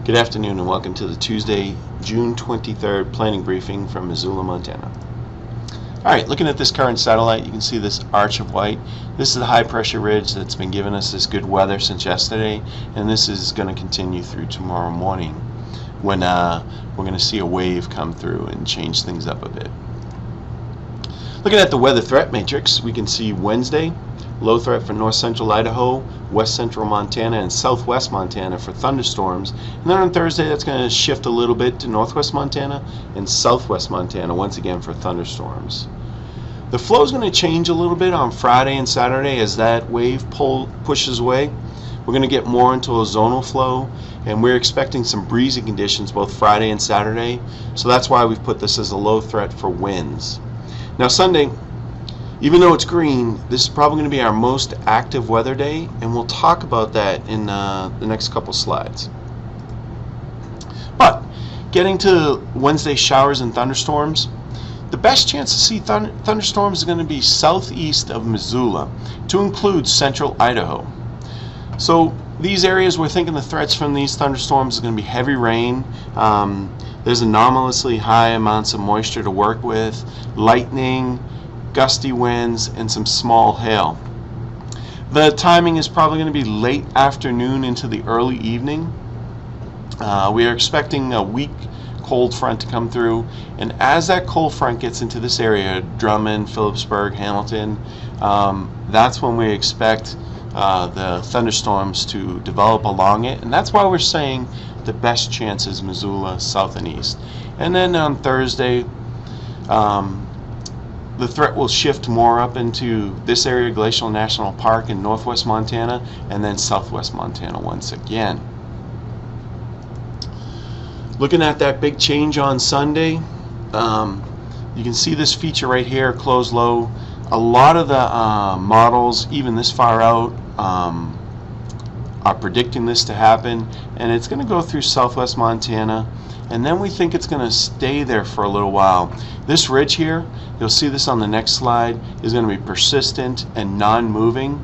Good afternoon and welcome to the Tuesday, June 23rd planning briefing from Missoula, Montana. Alright, looking at this current satellite, you can see this arch of white. This is the high pressure ridge that's been giving us this good weather since yesterday, and this is going to continue through tomorrow morning when we're going to see a wave come through and change things up a bit. Looking at the weather threat matrix, we can see Wednesday, low threat for north central Idaho, west central Montana, and southwest Montana for thunderstorms. And then on Thursday, that's going to shift a little bit to northwest Montana and southwest Montana once again for thunderstorms. The flow is going to change a little bit on Friday and Saturday as that wave pushes away. We're going to get more into a zonal flow, and we're expecting some breezy conditions both Friday and Saturday. So that's why we've put this as a low threat for winds. Now Sunday, even though it's green, this is probably going to be our most active weather day, and we'll talk about that in the next couple slides. But getting to Wednesday showers and thunderstorms, the best chance to see thunderstorms is going to be southeast of Missoula, to include central Idaho. So these areas, we're thinking the threats from these thunderstorms is going to be heavy rain. There's anomalously high amounts of moisture to work with, lightning, gusty winds, and some small hail. The timing is probably going to be late afternoon into the early evening. We are expecting a weak cold front to come through, and as that cold front gets into this area, Drummond, Phillipsburg, Hamilton, that's when we expect the thunderstorms to develop along it, and that's why we're saying the best chance is Missoula, south and east. And then on Thursday, the threat will shift more up into this area, Glacial National Park in northwest Montana, and then southwest Montana once again. Looking at that big change on Sunday, you can see this feature right here, close low. A lot of the models, even this far out, are predicting this to happen, and it's going to go through southwest Montana, and then we think it's going to stay there for a little while. This ridge here, you'll see this on the next slide, is going to be persistent and non-moving,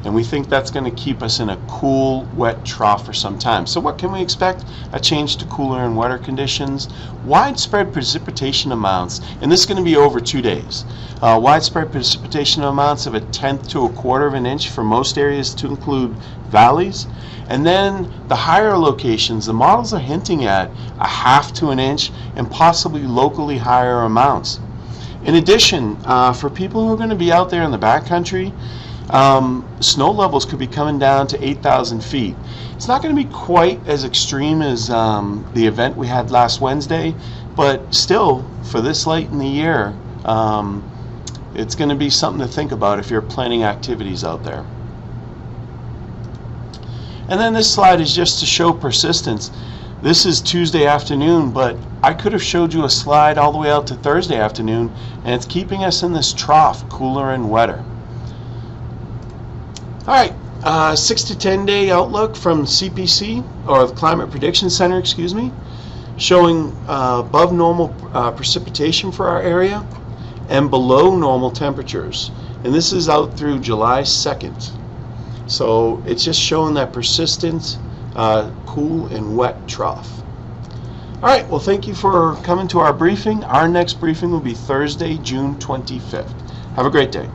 and we think that's going to keep us in a cool, wet trough for some time. So what can we expect? A change to cooler and wetter conditions, widespread precipitation amounts, and this is going to be over 2 days. Widespread precipitation amounts of 1/10 to 1/4 of an inch for most areas, to include valleys. And then the higher locations, the models are hinting at 1/2 to an inch and possibly locally higher amounts. In addition, for people who are going to be out there in the backcountry, snow levels could be coming down to 8,000 feet. It's not going to be quite as extreme as the event we had last Wednesday, but still, for this late in the year, it's going to be something to think about if you're planning activities out there. And then this slide is just to show persistence. This is Tuesday afternoon, but I could have showed you a slide all the way out to Thursday afternoon, and it's keeping us in this trough, cooler and wetter. Alright, 6 to 10 day outlook from CPC, or the Climate Prediction Center, excuse me, showing above normal precipitation for our area and below normal temperatures. And this is out through July 2nd. So it's just showing that persistent, cool and wet trough. Alright, well, thank you for coming to our briefing. Our next briefing will be Thursday, June 25th. Have a great day.